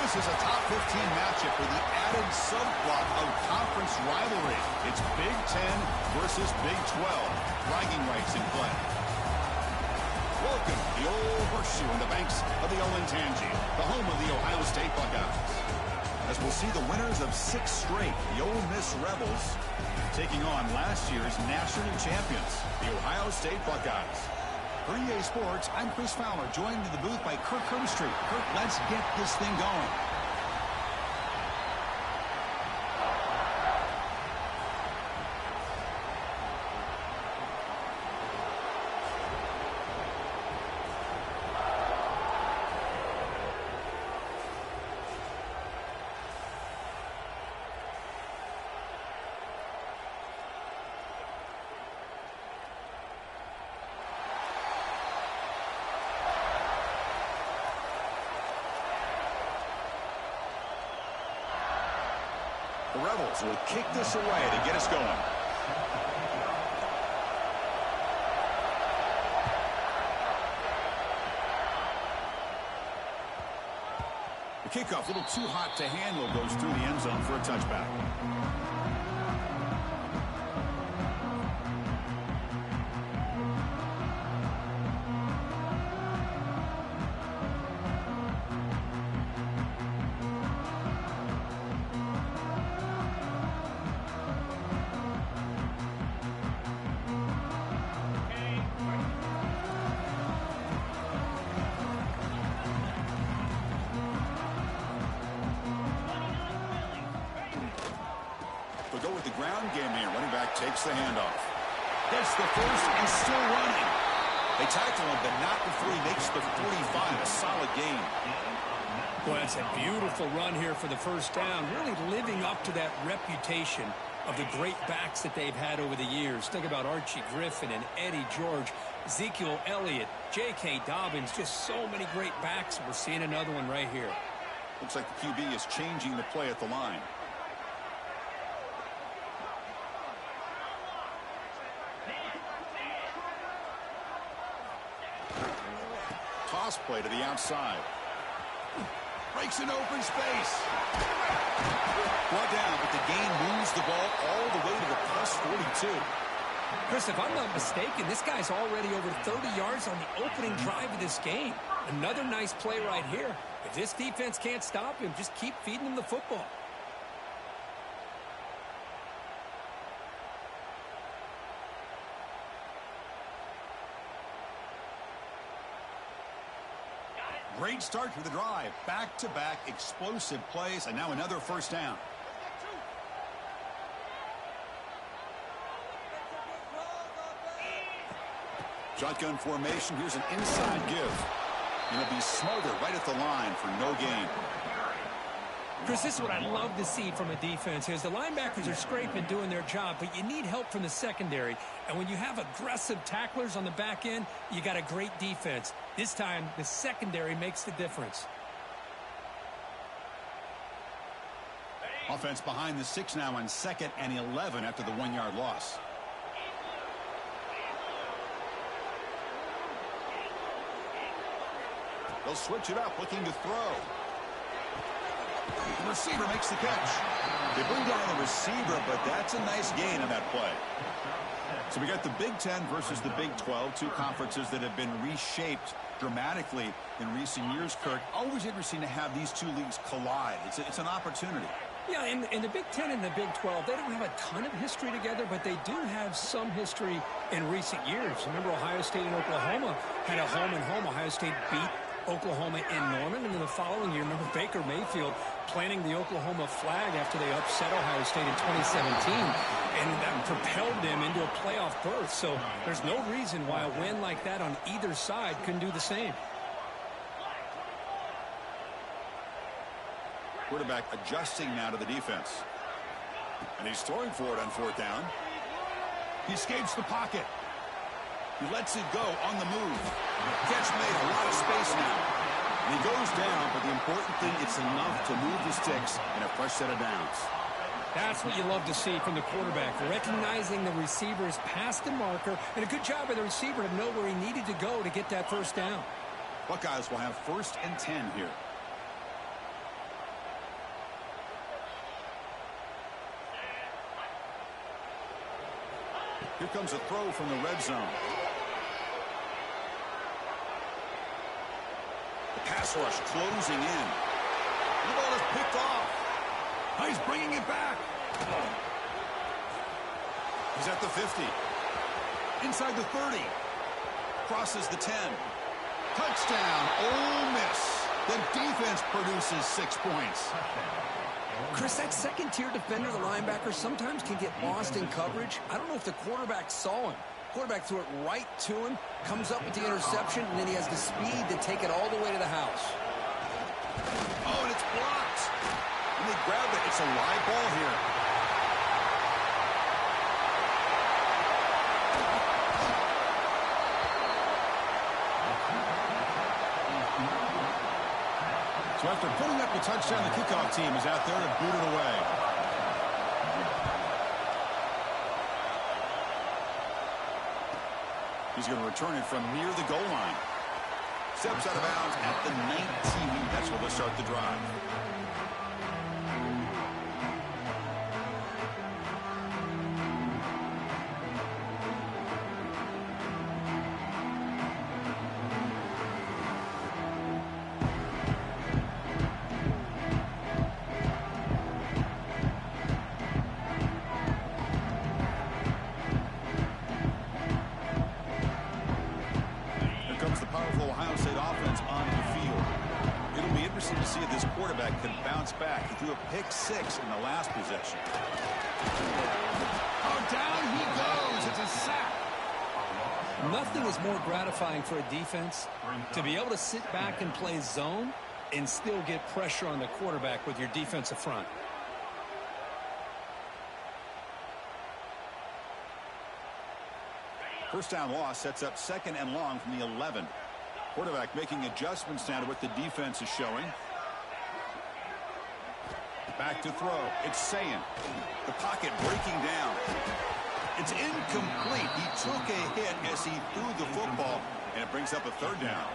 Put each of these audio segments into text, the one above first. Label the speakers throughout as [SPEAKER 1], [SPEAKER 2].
[SPEAKER 1] This is a top 15 matchup with the added subplot of conference rivalry. It's Big 10 versus Big 12. Bragging rights in play. Welcome to the old horseshoe in the banks of the Olentangy, the home of the Ohio State Buckeyes. As we'll see the winners of 6 straight, the Ole Miss Rebels, taking on last year's national champions, the Ohio State Buckeyes. For EA Sports, I'm Chris Fowler, joined in the booth by Kirk Herbstreit. Kirk, let's get this thing going. The Rebels will kick this away to get us going. The kickoff, a little too hot to handle, goes through the end zone for a touchback. They'll go with the ground game here. Running back takes the handoff. Gets the first and still running. They tackle him, but not before he makes the 45. A solid gain.
[SPEAKER 2] Well, that's a beautiful run here for the first down. Really living up to that reputation of the great backs that they've had over the years. Think about Archie Griffin and Eddie George, Ezekiel Elliott, J.K. Dobbins. Just so many great backs. We're seeing another one right here.
[SPEAKER 1] Looks like the QB is changing the play at the line. Toss play to the outside. Breaks an open space. Brought down, but the gain moves the ball all the way to the plus 42.
[SPEAKER 2] Chris, if I'm not mistaken, this guy's already over 30 yards on the opening drive of this game. Another nice play right here. If this defense can't stop him, just keep feeding him the football.
[SPEAKER 1] Great start to the drive. Back-to-back explosive plays, and now another first down. Shotgun formation. Here's an inside give. And it'll be smothered right at the line for no gain.
[SPEAKER 2] Chris, this is what I love to see from a defense is the linebackers are scraping, doing their job, but you need help from the secondary. And when you have aggressive tacklers on the back end, you got a great defense. This time, the secondary makes the difference.
[SPEAKER 1] Offense behind the 6 now on 2nd and 11 after the 1-yard loss. They'll switch it up, looking to throw. The receiver makes the catch. They bring down the receiver, but that's a nice gain on that play. So we got the Big 10 versus the Big 12, two conferences that have been reshaped dramatically in recent years, Kirk. Always interesting to have these two leagues collide. It's an opportunity.
[SPEAKER 2] Yeah, in the Big 10 and the Big 12, they don't have a ton of history together, but they do have some history in recent years. Remember, Ohio State and Oklahoma had a home-and-home. Ohio State beat Oklahoma in Norman, and then the following year, remember Baker Mayfield planting the Oklahoma flag after they upset Ohio State in 2017, and that propelled them into a playoff berth. So there's no reason why a win like that on either side couldn't do the same.
[SPEAKER 1] Quarterback adjusting now to the defense. And he's throwing for it on 4th down. He escapes the pocket. He lets it go on the move. Catch made, a lot of space now. And he goes down, but the important thing, it's enough to move the sticks in a fresh set of downs.
[SPEAKER 2] That's what you love to see from the quarterback, recognizing the receiver's past the marker, and a good job by the receiver to know where he needed to go to get that first down.
[SPEAKER 1] Buckeyes will have 1st and 10 here. Here comes a throw from the red zone. The pass rush closing in. The ball is picked off. He's bringing it back. He's at the 50. Inside the 30. Crosses the 10. Touchdown, Ole Miss. The defense produces 6 points.
[SPEAKER 2] Chris, that second-tier defender, the linebacker, sometimes can get lost in coverage. I don't know if the quarterback saw him. Quarterback threw it right to him, comes up with the interception, and then he has the speed to take it all the way to the house.
[SPEAKER 1] Oh, and it's blocked. And they grab it. It's a live ball here. So after putting up a touchdown, the kickoff team is out there to boot it away. He's going to return it from near the goal line. Steps out of bounds at the 19. That's where they'll start the drive. To see if this quarterback can bounce back. He threw a pick 6 in the last possession. Oh, down he goes. It's a sack.
[SPEAKER 2] Nothing is more gratifying for a defense to be able to sit back and play zone and still get pressure on the quarterback with your defensive front.
[SPEAKER 1] First down loss sets up 2nd and long from the 11. Quarterback making adjustments now to what the defense is showing. Back to throw. It's Sayin. The pocket breaking down. It's incomplete. He took a hit as he threw the football, and it brings up a 3rd down.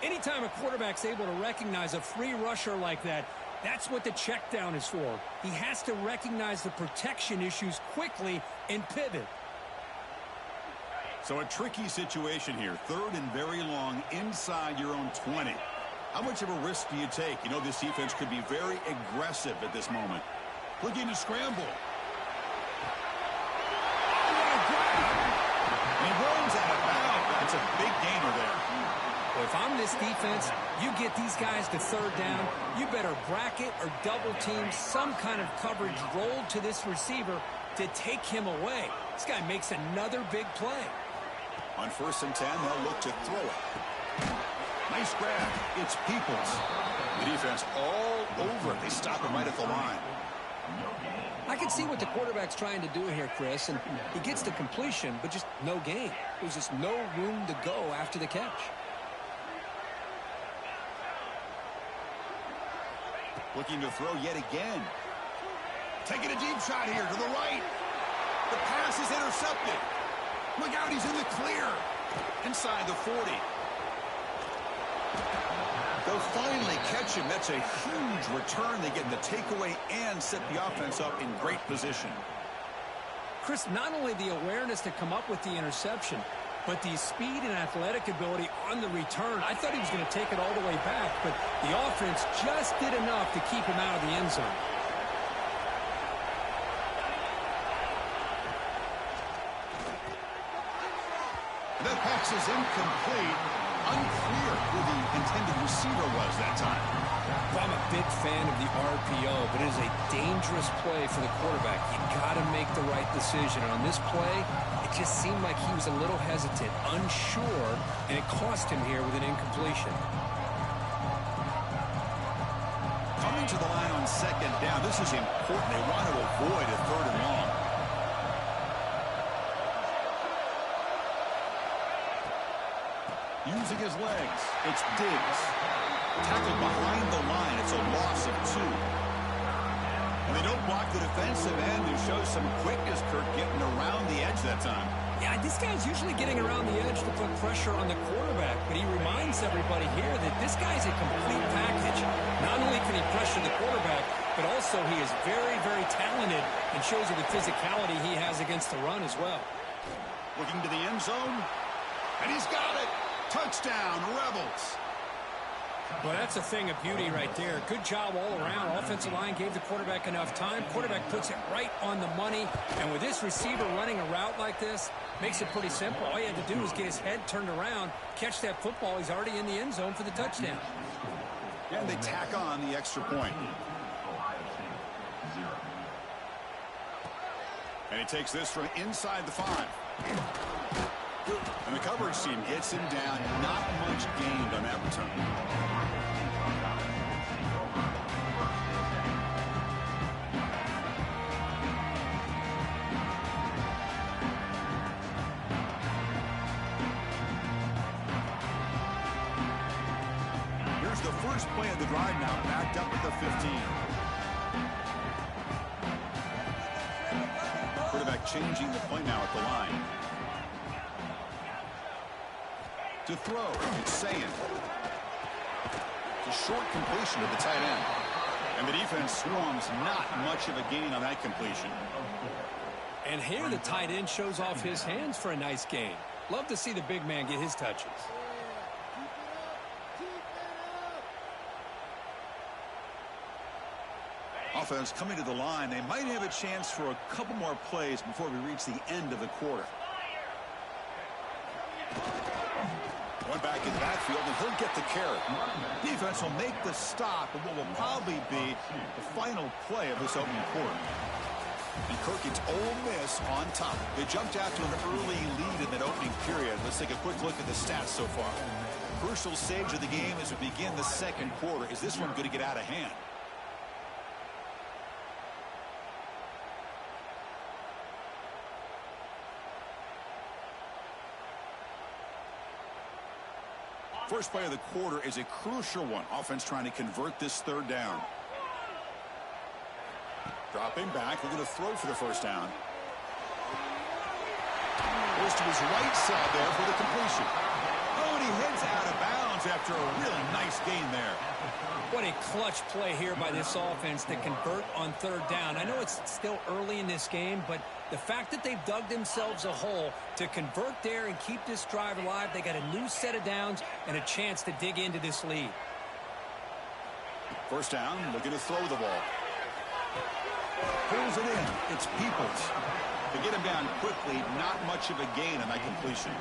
[SPEAKER 2] Anytime a quarterback's able to recognize a free rusher like that, that's what the check down is for. He has to recognize the protection issues quickly and pivot.
[SPEAKER 1] So a tricky situation here. 3rd and very long inside your own 20. How much of a risk do you take? You know this defense could be very aggressive at this moment. Looking to scramble. Oh, what a grab! He runs out of bounds. That's a big gainer there.
[SPEAKER 2] Well, if I'm this defense, you get these guys to 3rd down, you better bracket or double team some kind of coverage rolled to this receiver to take him away. This guy makes another big play.
[SPEAKER 1] On 1st and 10, they'll look to throw it. Nice grab. It's Peoples. The defense all over it. They stop him right at the line.
[SPEAKER 2] I can see what the quarterback's trying to do here, Chris, and he gets the completion, but just no gain. There's just no room to go after the catch.
[SPEAKER 1] Looking to throw yet again. Taking a deep shot here to the right. The pass is intercepted. Look out, he's in the clear. Inside the 40. They'll finally catch him. That's a huge return. They get the takeaway and set the offense up in great position.
[SPEAKER 2] Chris, not only the awareness to come up with the interception, but the speed and athletic ability on the return. I thought he was going to take it all the way back, but the offense just did enough to keep him out of the end zone.
[SPEAKER 1] That pass is incomplete. Unclear who the intended receiver was that time.
[SPEAKER 2] Well, I'm a big fan of the RPO, but it is a dangerous play for the quarterback. You got to make the right decision. And on this play, it just seemed like he was a little hesitant, unsure, and it cost him here with an incompletion.
[SPEAKER 1] Coming to the line on 2nd down. This is important. They want to avoid a 3rd and long. Using his legs, it's Diggs. Tackled behind the line. It's a loss of 2. And they don't block the defensive end, who shows some quickness, Kirk, getting around the edge that time.
[SPEAKER 2] Yeah, this guy's usually getting around the edge to put pressure on the quarterback, but he reminds everybody here that this guy's a complete package. Not only can he pressure the quarterback, but also he is very, very talented and shows you the physicality he has against the run as well.
[SPEAKER 1] Looking to the end zone, and he's got it. Touchdown, Rebels.
[SPEAKER 2] Well, that's a thing of beauty right there. Good job all around. Offensive line gave the quarterback enough time. Quarterback puts it right on the money. And with this receiver running a route like this, makes it pretty simple. All you had to do was get his head turned around, catch that football. He's already in the end zone for the touchdown.
[SPEAKER 1] And they tack on the extra point. And he takes this from inside the 5. And the coverage team gets him down. Not much gained on that return. Here's the first play of the drive now, backed up at the 15. Quarterback changing the play now at the line. To throw, it's saying. It's a short completion to the tight end. And the defense swarms, not much of a gain on that completion.
[SPEAKER 2] And here the tight end shows off his hands for a nice gain. Love to see the big man get his touches.
[SPEAKER 1] Offense coming to the line. They might have a chance for a couple more plays before we reach the end of the quarter. Going back in the backfield, and he'll get the carry. Defense will make the stop, and what will probably be the final play of this opening quarter. And Kirk, it's Ole Miss on top. They jumped out to an early lead in that opening period. Let's take a quick look at the stats so far. Crucial stage of the game as we begin the second quarter. Is this one going to get out of hand? First play of the quarter is a crucial one. Offense trying to convert this third down. Dropping back, looking to throw for the first down. Goes to his right side there for the completion. Oh, and he heads out of bounds after a really nice gain there.
[SPEAKER 2] What a clutch play here by this offense to convert on third down. I know it's still early in this game, but the fact that they've dug themselves a hole to convert there and keep this drive alive, they got a new set of downs and a chance to dig into this lead.
[SPEAKER 1] First down, looking to throw the ball. Pulls it in. It's Peoples. To get him down quickly, not much of a gain on that completion.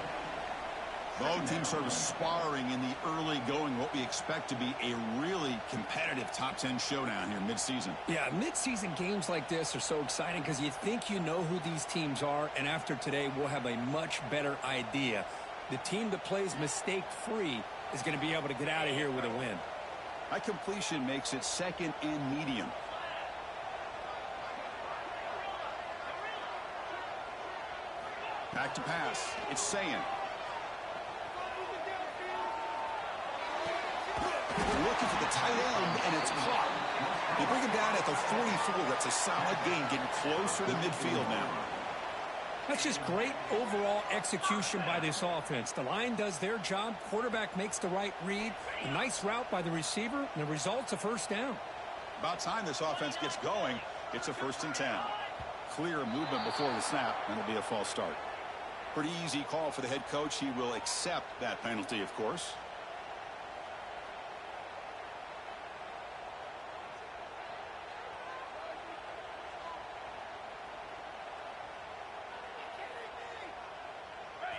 [SPEAKER 1] Both teams sort of sparring in the early going, what we expect to be a really competitive top 10 showdown here midseason.
[SPEAKER 2] Yeah, midseason games like this are so exciting because you think you know who these teams are, and after today we'll have a much better idea. The team that plays mistake-free is going to be able to get out of here with a win.
[SPEAKER 1] That completion makes it second and medium. Back to pass. It's Sayin. Looking for the tight end, and it's caught. They bring him down at the 44. That's a solid gain, getting closer to midfield now.
[SPEAKER 2] That's just great overall execution by this offense. The line does their job. Quarterback makes the right read. A nice route by the receiver, and the result's a first down.
[SPEAKER 1] About time this offense gets going. It's a 1st and 10. Clear movement before the snap, and it'll be a false start. Pretty easy call for the head coach. He will accept that penalty, of course.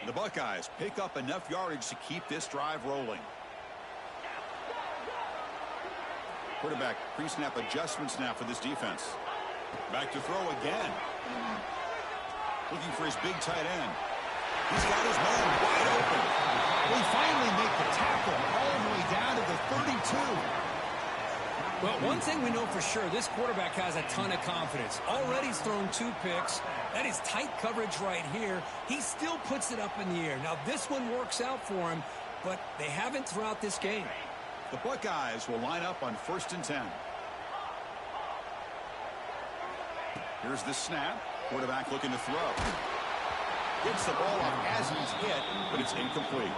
[SPEAKER 1] The Buckeyes pick up enough yardage to keep this drive rolling. Quarterback pre-snap adjustments now for this defense. Back to throw again. Looking for his big tight end. He's got his man wide open. We finally make the tackle all the way down to the 32.
[SPEAKER 2] Well, one thing we know for sure, this quarterback has a ton of confidence. Already he's thrown 2 picks. That is tight coverage right here. He still puts it up in the air. Now, this one works out for him, but they haven't throughout this game.
[SPEAKER 1] The Buckeyes will line up on 1st and 10. Here's the snap. Quarterback looking to throw. Gets the ball off as he's hit, but it's incomplete.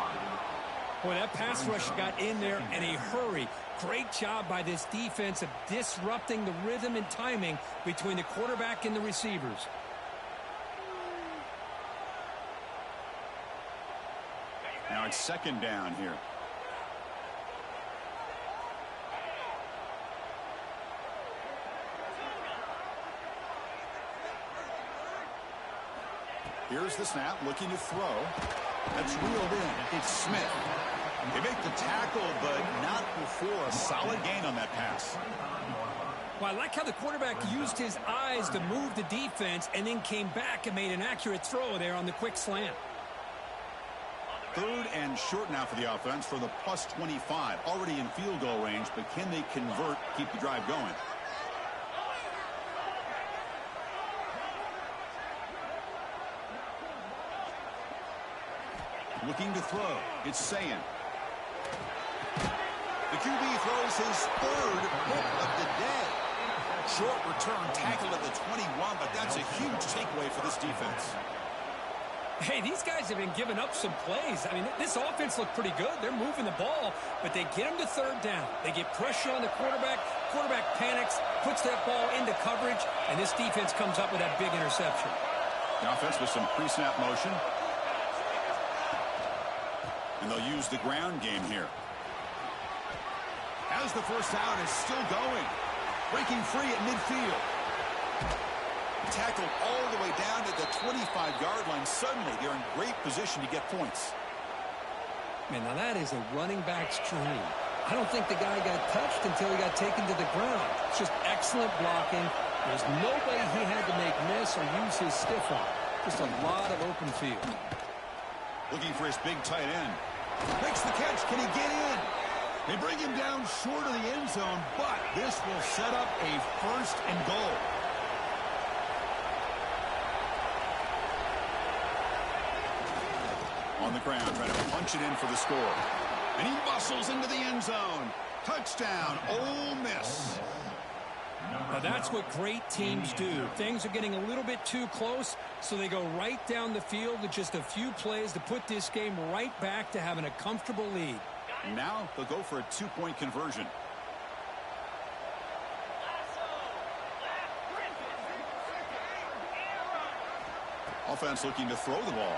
[SPEAKER 2] Boy, that pass rush got in there in a hurry. Great job by this defense of disrupting the rhythm and timing between the quarterback and the receivers.
[SPEAKER 1] Now it's second down here. Here's the snap, looking to throw. That's reeled in. It's Smith. They make the tackle, but not before a solid gain on that pass.
[SPEAKER 2] Well, I like how the quarterback used his eyes to move the defense and then came back and made an accurate throw there on the quick slant.
[SPEAKER 1] Third and short now for the offense for the plus 25. Already in field goal range, but can they convert, keep the drive going? Looking to throw. It's Sayan. The QB throws his third hit of the day. Short return tackled at the 21, but that's a huge takeaway for this defense.
[SPEAKER 2] Hey, these guys have been giving up some plays. I mean, this offense looked pretty good. They're moving the ball, but they get them to third down. They get pressure on the quarterback. Quarterback panics, puts that ball into coverage, and this defense comes up with that big interception.
[SPEAKER 1] The offense with some pre-snap motion. And they'll use the ground game here. As the first down is still going. Breaking free at midfield. Tackled all the way down to the 25-yard line. Suddenly, they're in great position to get points.
[SPEAKER 2] Man, now that is a running back's dream. I don't think the guy got touched until he got taken to the ground. It's just excellent blocking. There's nobody he had to make miss or use his stiff arm. Just a lot of open field.
[SPEAKER 1] Looking for his big tight end. Makes the catch. Can he get in? They bring him down short of the end zone, but this will set up a first and goal. On the ground, trying to punch it in for the score. And he muscles into the end zone. Touchdown, Ole Miss.
[SPEAKER 2] Now that's what great teams do. Things are getting a little bit too close, so they go right down the field with just a few plays to put this game right back to having a comfortable lead.
[SPEAKER 1] Now they'll go for a two-point conversion. Offense looking to throw the ball.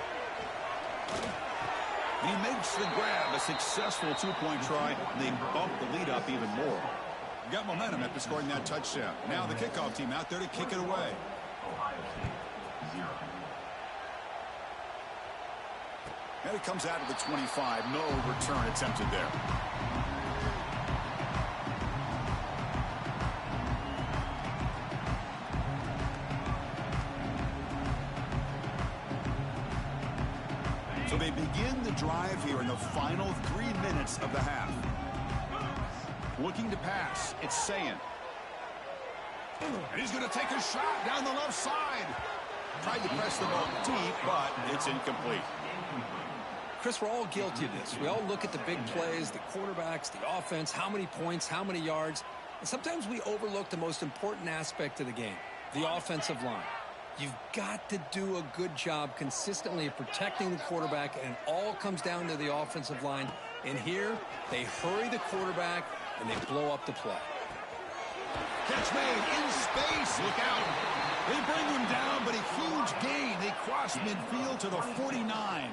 [SPEAKER 1] He makes the grab, a successful two-point try. They bump the lead up even more. Got momentum after scoring that touchdown. Now the kickoff team out there to kick it away. And it comes out of the 25. No return attempted there. So they begin the drive here in the final 3 minutes of the half. Looking to pass. It's Sayan. And he's going to take a shot down the left side. Tried to press the ball deep, but it's incomplete.
[SPEAKER 2] Chris, we're all guilty of this. We all look at the big plays, the quarterbacks, the offense, how many points, how many yards. And sometimes we overlook the most important aspect of the game, the offensive line. You've got to do a good job consistently of protecting the quarterback, and it all comes down to the offensive line. And here, they hurry the quarterback, and they blow up the play.
[SPEAKER 1] Catch made in space. Look out. They bring him down, but a huge gain. They cross midfield to the 49.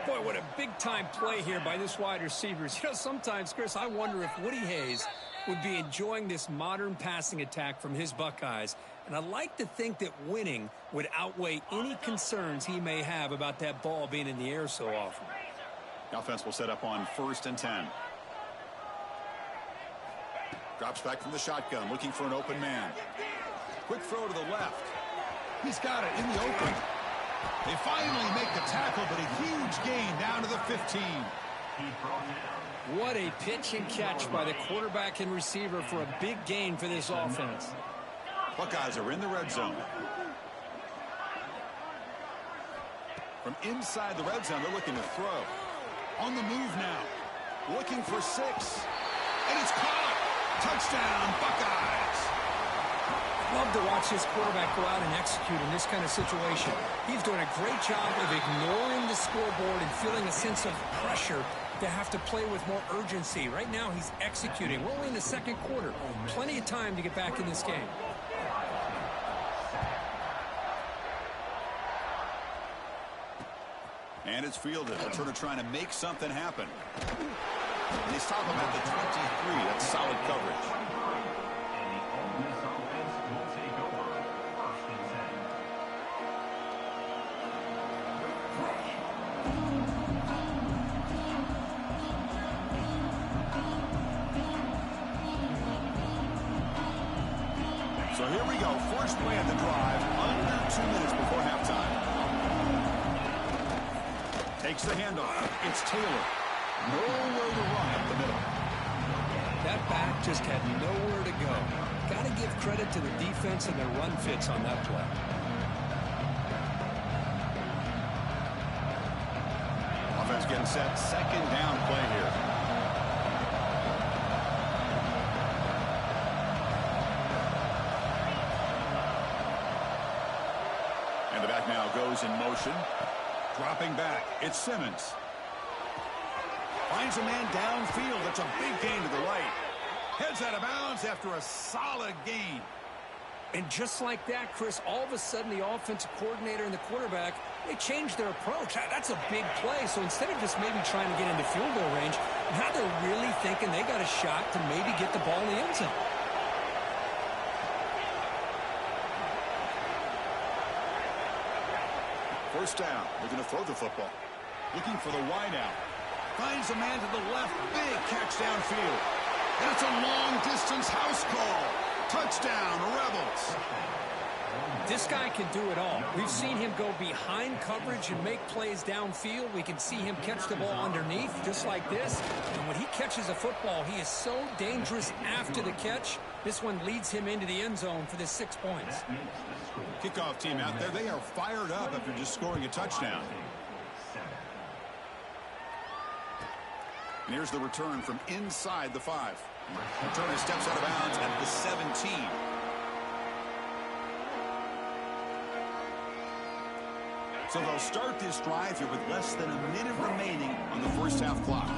[SPEAKER 2] Boy, what a big-time play here by this wide receivers. You know, sometimes, Chris, I wonder if Woody Hayes would be enjoying this modern passing attack from his Buckeyes. And I'd like to think that winning would outweigh any concerns he may have about that ball being in the air so often.
[SPEAKER 1] The offense will set up on 1st and 10. Drops back from the shotgun, looking for an open man. Quick throw to the left. He's got it in the open. They finally make the tackle, but a huge gain down to the 15.
[SPEAKER 2] What a pitch and catch by the quarterback and receiver for a big gain for this offense.
[SPEAKER 1] Buckeyes are in the red zone. From inside the red zone, they're looking to throw. On the move now. Looking for 6. And it's caught. Touchdown, Buckeyes.
[SPEAKER 2] Love to watch this quarterback go out and execute in this kind of situation. He's doing a great job of ignoring the scoreboard and feeling a sense of pressure to have to play with more urgency. Right now, he's executing. We're only in the second quarter. Plenty of time to get back in this game.
[SPEAKER 1] And it's fielded. Returner trying to make something happen. And he's talking about the 23. That's solid coverage. So here we go. First play of the drive. Under 2 minutes before halftime. Takes the handoff. It's Taylor. Nowhere to run up the middle.
[SPEAKER 2] That back just had nowhere to go. Got to give credit to the defense and their run fits on that play.
[SPEAKER 1] Offense getting set. Second down play here. And the back now goes in motion. Dropping back. It's Simmons. Finds a man downfield. That's a big gain to the right. Heads out of bounds after a solid gain.
[SPEAKER 2] And just like that, Chris, all of a sudden the offensive coordinator and the quarterback, they changed their approach. That's a big play. So instead of just maybe trying to get into field goal range, now they're really thinking they got a shot to maybe get the ball in the end zone.
[SPEAKER 1] First down. Looking to throw the football. Looking for the wideout. Finds a man to the left. Big catch downfield. And it's a long-distance house call. Touchdown, Rebels.
[SPEAKER 2] This guy can do it all. We've seen him go behind coverage and make plays downfield. We can see him catch the ball underneath, just like this. And when he catches a football, he is so dangerous after the catch. This one leads him into the end zone for the 6 points.
[SPEAKER 1] Kickoff team out there. They are fired up after just scoring a touchdown. And here's the return from inside the 5. Returner steps out of bounds at the 17. So they'll start this drive here with less than a minute remaining on the first half clock.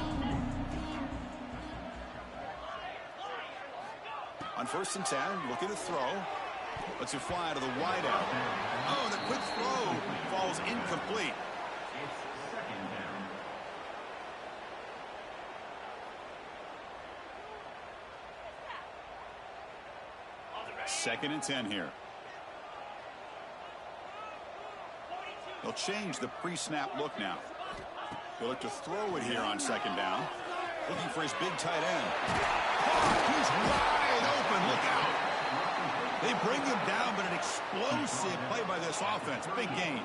[SPEAKER 1] On 1st and 10, looking to throw. Lets it fly to the wideout. Oh, the quick throw falls incomplete. Second and 10 here. They'll change the pre-snap look now. He'll look to throw it here on second down. Looking for his big tight end. Oh, he's wide open. Look out. They bring him down, but an explosive play by this offense. Big gain.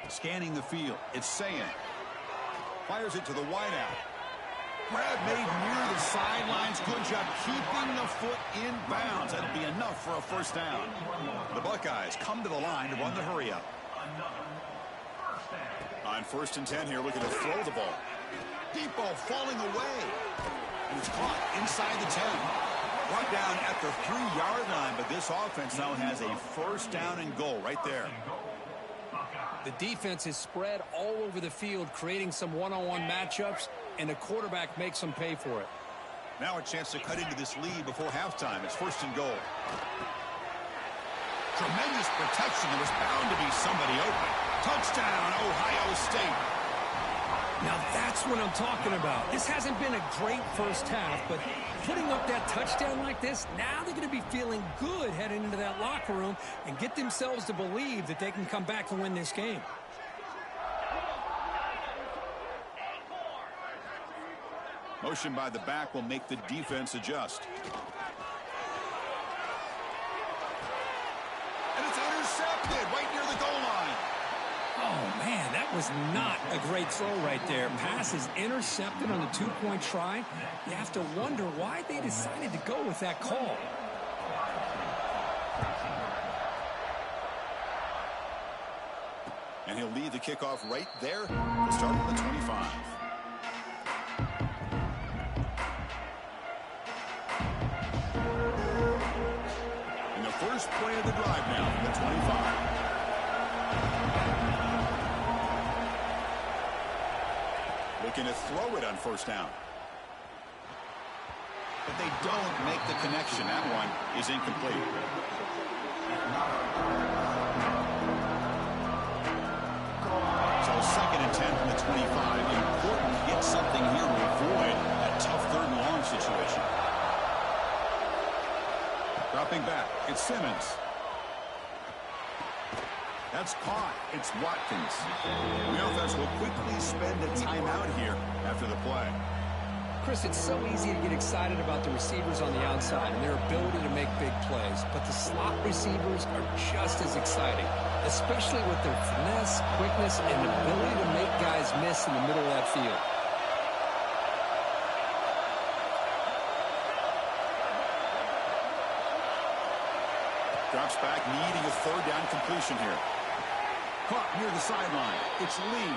[SPEAKER 1] Scanning the field. It's Sayan. Fires it to the wideout. Grab made near the sidelines. Good job keeping the foot in bounds. That'll be enough for a first down. The Buckeyes come to the line to run the hurry up. On 1st and 10 here, looking to throw the ball. Deep ball falling away. And it's caught inside the 10. Brought down at the 3-yard line, but this offense now has a first down and goal right there.
[SPEAKER 2] The defense is spread all over the field, creating some one-on-one matchups, and the quarterback makes them pay for it.
[SPEAKER 1] Now a chance to cut into this lead before halftime. It's 1st and goal. Tremendous protection. There was bound to be somebody open. Touchdown, Ohio State.
[SPEAKER 2] Now that's what I'm talking about. This hasn't been a great first half, but putting up that touchdown like this, now they're going to be feeling good heading into that locker room and get themselves to believe that they can come back and win this game.
[SPEAKER 1] Motion by the back will make the defense adjust. And it's intercepted right near the goal line.
[SPEAKER 2] Oh, man, that was not a great throw right there. Pass is intercepted on the 2-point try. You have to wonder why they decided to go with that call.
[SPEAKER 1] And he'll lead the kickoff right there. We'll start at the 25. play of the drive now from the 25. Looking to throw it on first down. But they don't make the connection. That one is incomplete. So 2nd and 10 from the 25. Important to get something here to avoid that tough 3rd and long situation. Dropping back, it's Simmons. That's caught. It's Watkins. The offense will quickly spend a timeout here after the play.
[SPEAKER 2] Chris, it's so easy to get excited about the receivers on the outside and their ability to make big plays, but the slot receivers are just as exciting, especially with their finesse, quickness, and ability to make guys miss in the middle of that field.
[SPEAKER 1] Drops back, needing a 3rd down completion here. Caught near the sideline. It's Lee.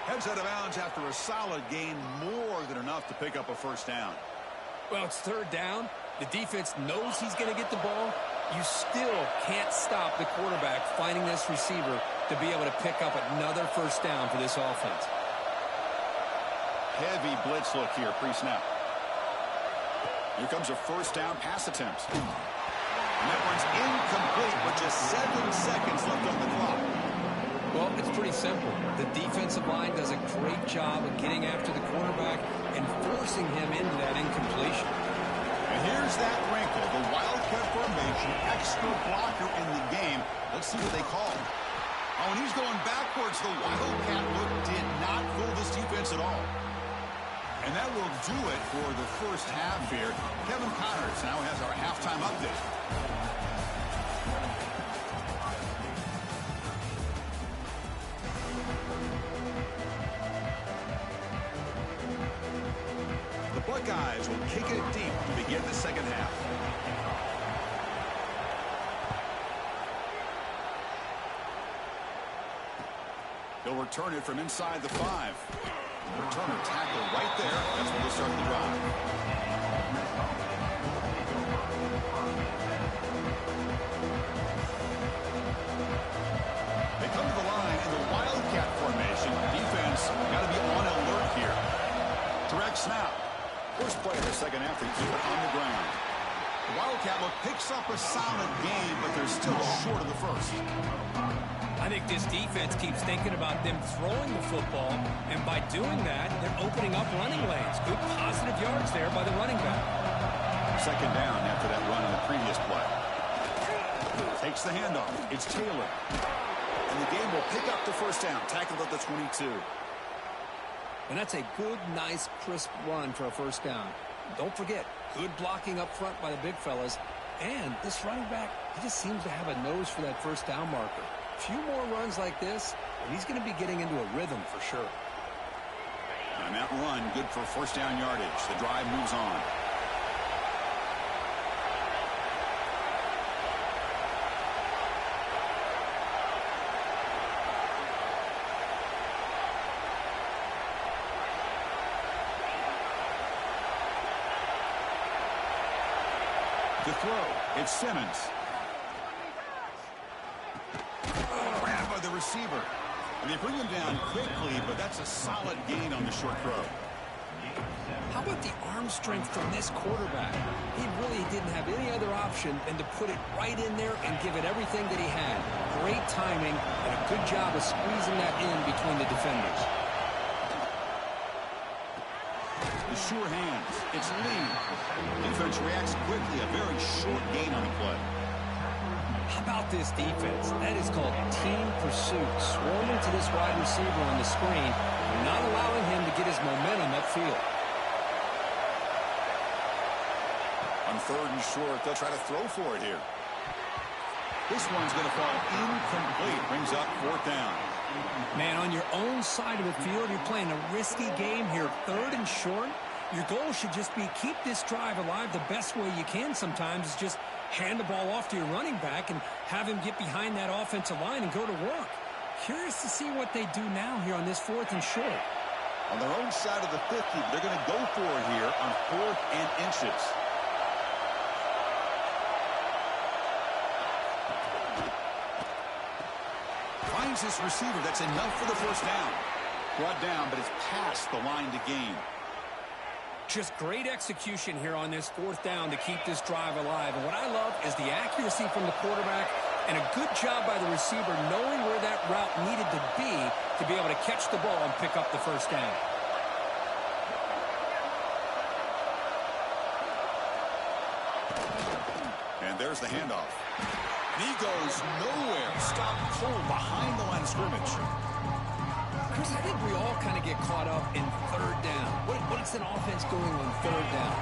[SPEAKER 1] Heads out of bounds after a solid gain, more than enough to pick up a 1st down.
[SPEAKER 2] Well, it's 3rd down. The defense knows he's going to get the ball. You still can't stop the quarterback finding this receiver to be able to pick up another 1st down for this offense.
[SPEAKER 1] Heavy blitz look here, pre-snap. Here comes a 1st down pass attempt. And that one's incomplete with just 7 seconds left on the clock.
[SPEAKER 2] Well, it's pretty simple. The defensive line does a great job of getting after the quarterback and forcing him into that incompletion.
[SPEAKER 1] And here's that wrinkle, the wildcat formation, extra blocker in the game. Let's see what they call. Oh, and he's going backwards. The wildcat look did not fool this defense at all. And that will do it for the 1st half here. Kevin Connors now has our halftime update. Buckeyes will kick it deep to begin the 2nd half. They'll return it from inside the 5. Returner tackle right there. That's where they'll start the drive. They come to the line in the wildcat formation. Defense got to be on alert here. Direct snap. First play of the 2nd half, they keep it on the ground. The Wildcat look picks up a solid game, but they're still short of the 1st.
[SPEAKER 2] I think this defense keeps thinking about them throwing the football, and by doing that, they're opening up running lanes. Good positive yards there by the running back.
[SPEAKER 1] 2nd down after that run in the previous play. Takes the handoff. It's Taylor. And the game will pick up the 1st down, tackled at the 22.
[SPEAKER 2] And that's a good, nice, crisp run for a 1st down. Don't forget, good blocking up front by the big fellas. And this running back, he just seems to have a nose for that 1st down marker. A few more runs like this, and he's going to be getting into a rhythm for sure.
[SPEAKER 1] And that run, good for 1st down yardage. The drive moves on. To throw, it's Simmons. Grab by the receiver. And they bring him down quickly, but that's a solid gain on the short throw.
[SPEAKER 2] How about the arm strength from this quarterback? He really didn't have any other option than to put it right in there and give it everything that he had. Great timing and a good job of squeezing that in between the defenders.
[SPEAKER 1] The sure hands. It's Lee. Defense reacts quickly. A very short gain on the play.
[SPEAKER 2] How about this defense? That is called team pursuit. Swarming to this wide receiver on the screen, not allowing him to get his momentum upfield.
[SPEAKER 1] On 3rd and short, they'll try to throw for it here. This one's going to fall incomplete. Brings up 4th down.
[SPEAKER 2] Man, on your own side of the field, you're playing a risky game here. 3rd and short. Your goal should just be keep this drive alive the best way you can sometimes is just hand the ball off to your running back and have him get behind that offensive line and go to work. Curious to see what they do now here on this 4th and short.
[SPEAKER 1] On their own side of the 50, they're going to go for it here on 4th and inches. finds his receiver. That's enough for the first down. Brought down, but it's past the line to gain.
[SPEAKER 2] Just great execution here on this fourth down to keep this drive alive. And what I love is the accuracy from the quarterback and a good job by the receiver knowing where that route needed to be able to catch the ball and pick up the first down.
[SPEAKER 1] And there's the handoff. And he goes nowhere. Stop cold behind the line of scrimmage.
[SPEAKER 2] Chris, I think we all kind of get caught up in third down. What's an offense doing on third down?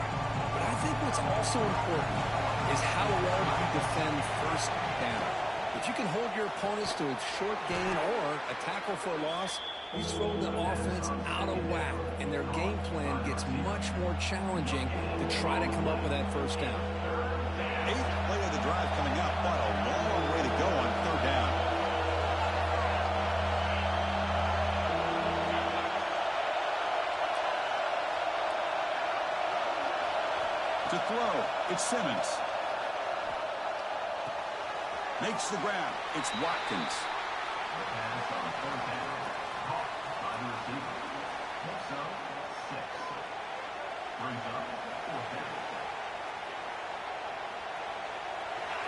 [SPEAKER 2] But I think what's also important is how well you defend first down. If you can hold your opponents to a short gain or a tackle for a loss, you throw the offense out of whack, and their game plan gets much more challenging to try to come up with that first down.
[SPEAKER 1] Eighth play of the drive coming up. What a long way to go on third down. To throw, it's Simmons. Makes the grab. It's Watkins.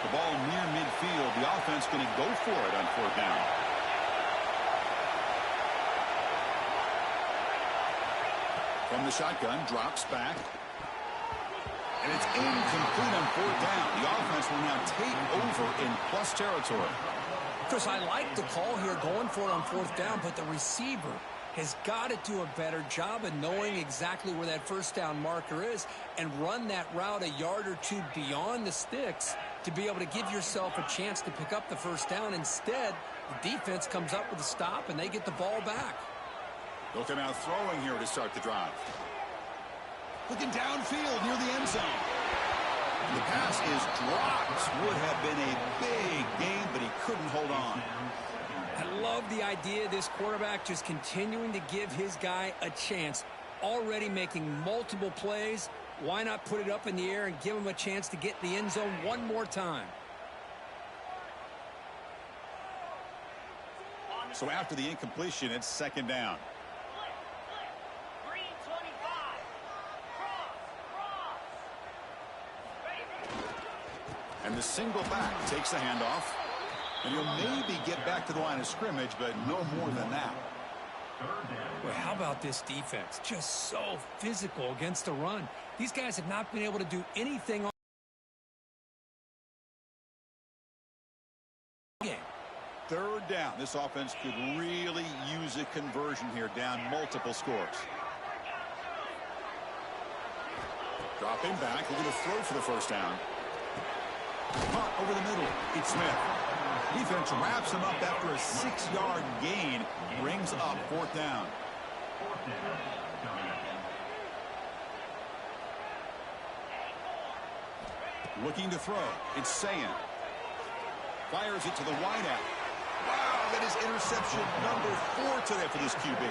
[SPEAKER 1] The ball near midfield. The offense going to go for it on fourth down. From the shotgun, drops back. And it's incomplete on fourth down. The offense will now take over in plus territory.
[SPEAKER 2] Chris, I like the call here going for it on fourth down, but the receiver has got to do a better job of knowing exactly where that first down marker is and run that route a yard or two beyond the sticks to be able to give yourself a chance to pick up the first down. Instead, the defense comes up with a stop, and they get the ball back.
[SPEAKER 1] Looking out throwing here to start the drive. Looking downfield near the end zone. The pass is dropped. Would have been a big gain, but he couldn't hold on.
[SPEAKER 2] I love the idea of this quarterback just continuing to give his guy a chance. Already making multiple plays. Why not put it up in the air and give him a chance to get in the end zone one more time?
[SPEAKER 1] So after the incompletion, it's second down. And the single back takes the handoff. And he'll maybe get back to the line of scrimmage, but no more than that.
[SPEAKER 2] Well, how about this defense? Just so physical against the run. These guys have not been able to do anything on the game.
[SPEAKER 1] Third down. This offense could really use a conversion here, down multiple scores. Dropping back. We're going to throw for the first down. Caught over the middle. It's Smith. Defense wraps him up after a 6-yard gain. Brings up fourth down. Looking to throw. It's Sayan. Fires it to the wideout. Wow, that is interception number 4 today for this QB.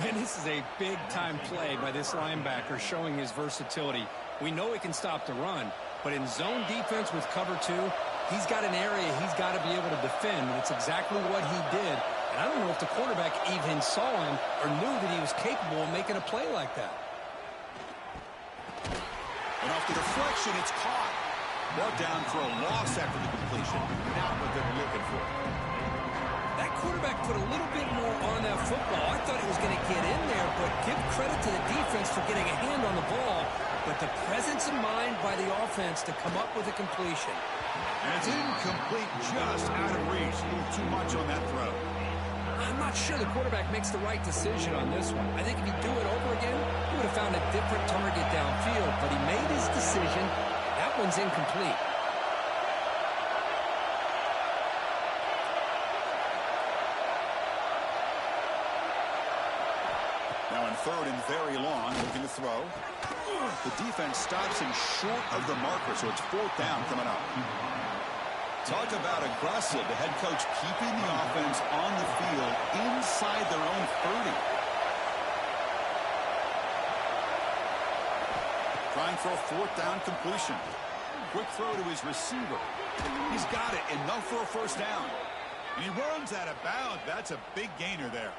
[SPEAKER 2] And this is a big-time play by this linebacker showing his versatility. We know he can stop the run, but in zone defense with cover 2, he's got an area he's got to be able to defend, and it's exactly what he did. And I don't know if the quarterback even saw him or knew that he was capable of making a play like that.
[SPEAKER 1] And off the deflection, it's caught. Brought down for a loss after the completion. Not what they're looking for.
[SPEAKER 2] That quarterback put a little bit more on that football. I thought he was going to get in there, but give credit to the defense for getting a hand on the ball. But the presence of mind by the offense to come up with a completion.
[SPEAKER 1] And it's incomplete, just out of reach. A little too much on that throw.
[SPEAKER 2] I'm not sure the quarterback makes the right decision on this one. I think if he'd do it over again, he would have found a different target downfield. But he made his decision. That one's incomplete.
[SPEAKER 1] Now in third and very long, looking to throw. The defense stops him short of the marker, so it's fourth down coming up. Talk about aggressive. The head coach keeping the offense on the field inside their own 30. Trying for a fourth down completion. Quick throw to his receiver. He's got it. Enough for a first down. And he runs out of bounds. That's a big gainer there.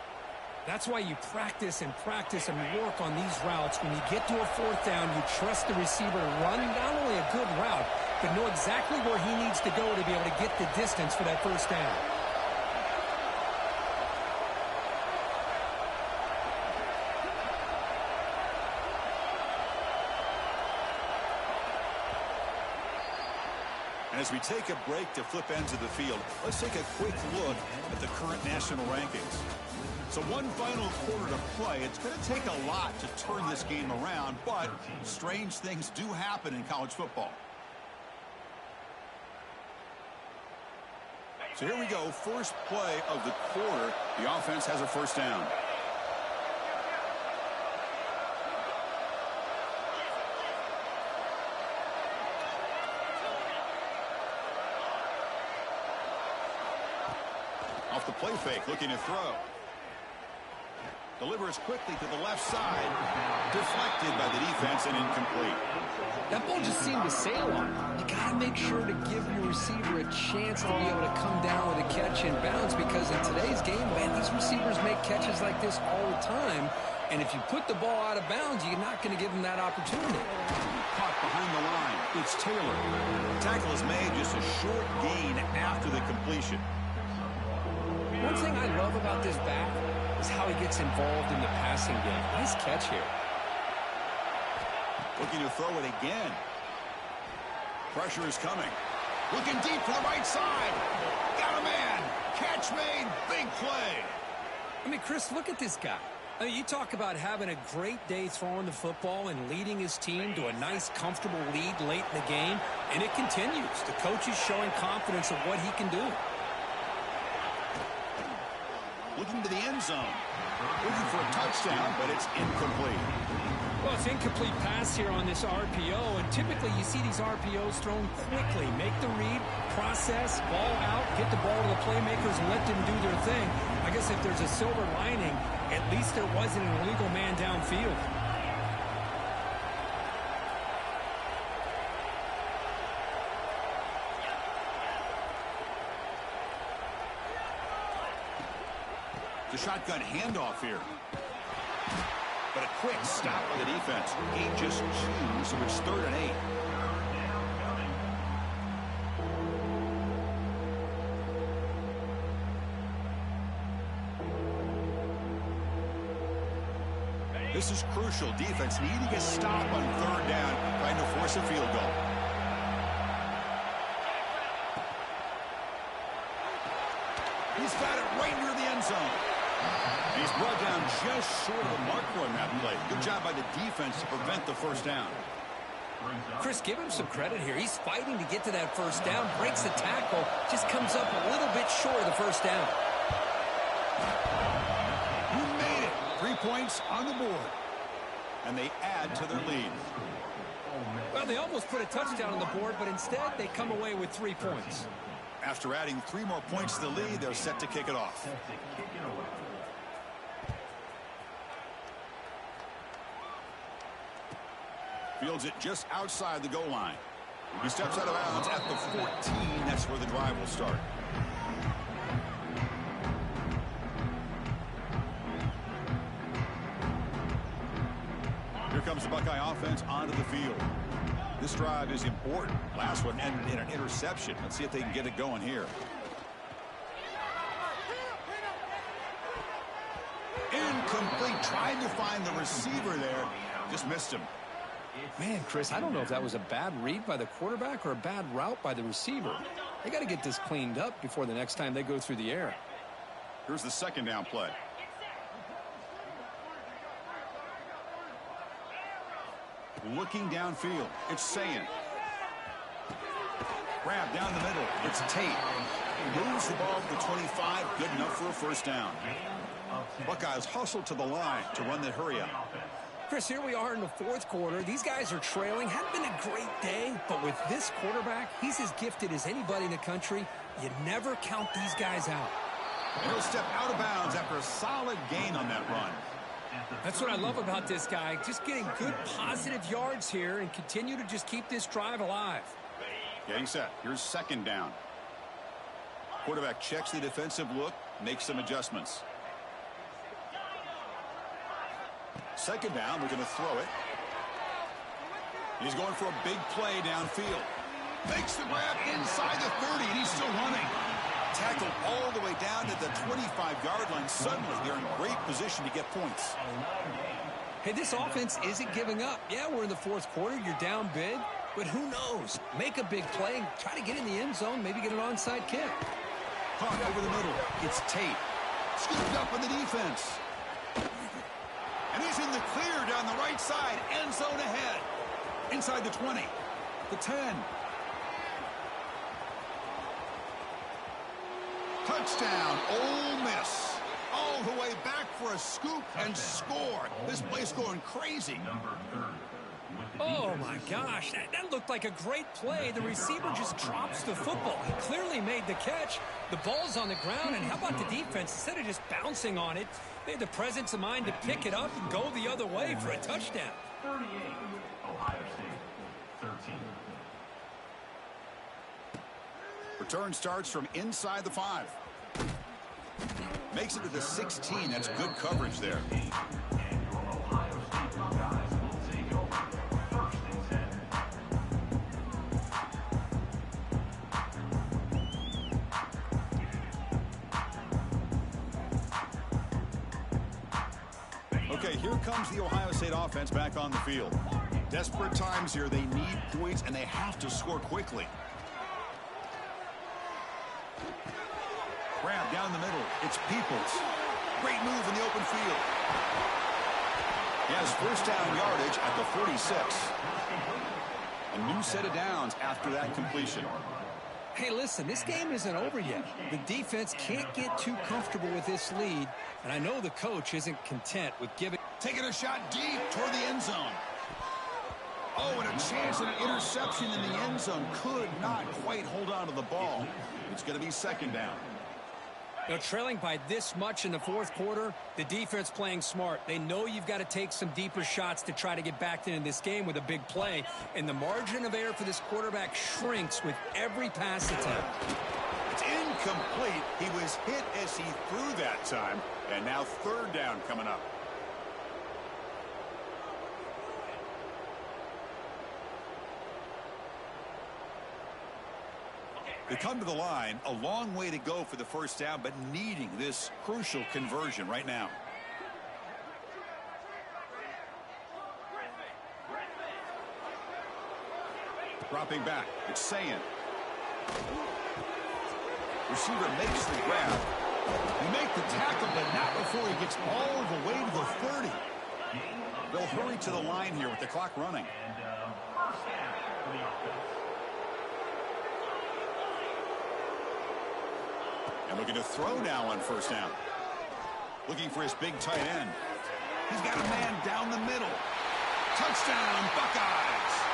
[SPEAKER 2] That's why you practice and work on these routes. When you get to a fourth down, you trust the receiver to run not only a good route, but know exactly where he needs to go to be able to get the distance for that first down.
[SPEAKER 1] And as we take a break to flip ends of the field, let's take a quick look at the current national rankings. So one final quarter to play. It's going to take a lot to turn this game around, but strange things do happen in college football. So here we go, first play of the quarter. The offense has a first down. Off the play fake, looking to throw. Delivers quickly to the left side. Deflected by the defense and incomplete.
[SPEAKER 2] That ball just seemed to sail on. You got to make sure to give your receiver a chance to be able to come down with a catch in bounds, because in today's game, man, these receivers make catches like this all the time. And if you put the ball out of bounds, you're not going to give them that opportunity.
[SPEAKER 1] Caught behind the line. It's Taylor. The tackle is made just a short gain after the completion.
[SPEAKER 2] One thing I love about this back is how he gets involved in the passing game. Nice catch here.
[SPEAKER 1] Looking to throw it again. Pressure is coming. Looking deep for the right side. Got a man. Catch made. Big play.
[SPEAKER 2] I mean, Chris, look at this guy. I mean, you talk about having a great day throwing the football and leading his team to a nice, comfortable lead late in the game, and it continues. The coach is showing confidence of what he can do.
[SPEAKER 1] Looking to the end zone. Looking for a touchdown, but it's incomplete.
[SPEAKER 2] Well, it's incomplete pass here on this RPO, and typically you see these RPOs thrown quickly. Make the read, process, ball out, get the ball to the playmakers and let them do their thing. I guess if there's a silver lining, at least there wasn't an illegal man downfield.
[SPEAKER 1] The shotgun handoff here. But a quick stop by the defense. Gain just 2, so it's 3rd and 8. This is crucial. Defense needing a stop on 3rd down, trying to force a field goal. He's got it right near the end zone. He's brought down just short of the marker on that play. Good job by the defense to prevent the first down.
[SPEAKER 2] Chris, give him some credit here. He's fighting to get to that first down, breaks the tackle, just comes up a little bit short of the first down.
[SPEAKER 1] You made it. 3 points on the board. And they add to their lead.
[SPEAKER 2] Well, they almost put a touchdown on the board, but instead they come away with 3 points.
[SPEAKER 1] After adding 3 more points to the lead, they're set to kick it off. Fields it just outside the goal line. He steps out of bounds at the 14. That's where the drive will start. Here comes the Buckeye offense onto the field. This drive is important. Last one ended in an interception. Let's see if they can get it going here. Incomplete. Tried to find the receiver there. Just missed him.
[SPEAKER 2] Man, Chris, I don't know if that was a bad read by the quarterback or a bad route by the receiver. They got to get this cleaned up before the next time they go through the air.
[SPEAKER 1] Here's the 2nd down play. Looking downfield. It's Sayan. Grab down the middle. It's Tate. Moves the ball to the 25. Good enough for a first down. Buckeyes hustle to the line to run the hurry up.
[SPEAKER 2] Chris, here we are in the 4th quarter. These guys are trailing. Hadn't been a great day, but with this quarterback, he's as gifted as anybody in the country. You never count these guys out.
[SPEAKER 1] And he'll step out of bounds after a solid gain on that run.
[SPEAKER 2] That's what I love about this guy. Just getting good, positive yards here and continue to just keep this drive alive.
[SPEAKER 1] Getting set. Here's 2nd down. Quarterback checks the defensive look, makes some adjustments. Second down, we're going to throw it. He's going for a big play downfield. Makes the grab inside the 30, and he's still running. Tackled all the way down to the 25-yard line. Suddenly, they're in great position to get points.
[SPEAKER 2] Hey, this offense isn't giving up. Yeah, we're in the fourth quarter. You're down big. But who knows? Make a big play and try to get in the end zone, maybe get an onside kick.
[SPEAKER 1] Caught over the middle. It's Tate. Scooped up in the defense. And he's in the clear down the right side. End zone ahead. Inside the 20. The 10. Touchdown, Ole Miss. All the way back for a scoop and score. This place going crazy.
[SPEAKER 2] Oh, my gosh. That looked like a great play. The receiver just drops the football. He clearly made the catch. The ball's on the ground, and how about the defense? Instead of just bouncing on it, they had the presence of mind to pick it up and go the other way for a touchdown.
[SPEAKER 3] 38, Ohio State, 13.
[SPEAKER 1] Return starts from inside the 5. Makes it to the 16. That's good coverage there. Okay, here comes the Ohio State offense back on the field. Desperate times here. They need points, and they have to score quickly. Grab down the middle. It's Peoples. Great move in the open field. He has first down yardage at the 46. A new set of downs after that completion.
[SPEAKER 2] Hey, listen, this game isn't over yet. The defense can't get too comfortable with this lead, and I know the coach isn't content with giving.
[SPEAKER 1] Taking a shot deep toward the end zone. Oh, and a chance at an interception in the end zone. Could not quite hold on to the ball. It's going to be second down.
[SPEAKER 2] You know, trailing by this much in the fourth quarter, the defense playing smart. They know you've got to take some deeper shots to try to get back into this game with a big play. And the margin of error for this quarterback shrinks with every pass attempt.
[SPEAKER 1] It's incomplete. He was hit as he threw that time. And now third down coming up. They come to the line, a long way to go for the first down, but needing this crucial conversion right now. Dropping back, it's Sayin. Receiver makes the grab. They make the tackle, but not before he gets all the way to the 30. They'll hurry to the line here with the clock running. And looking to throw now on first down. Looking for his big tight end. He's got a man down the middle. Touchdown, Buckeyes.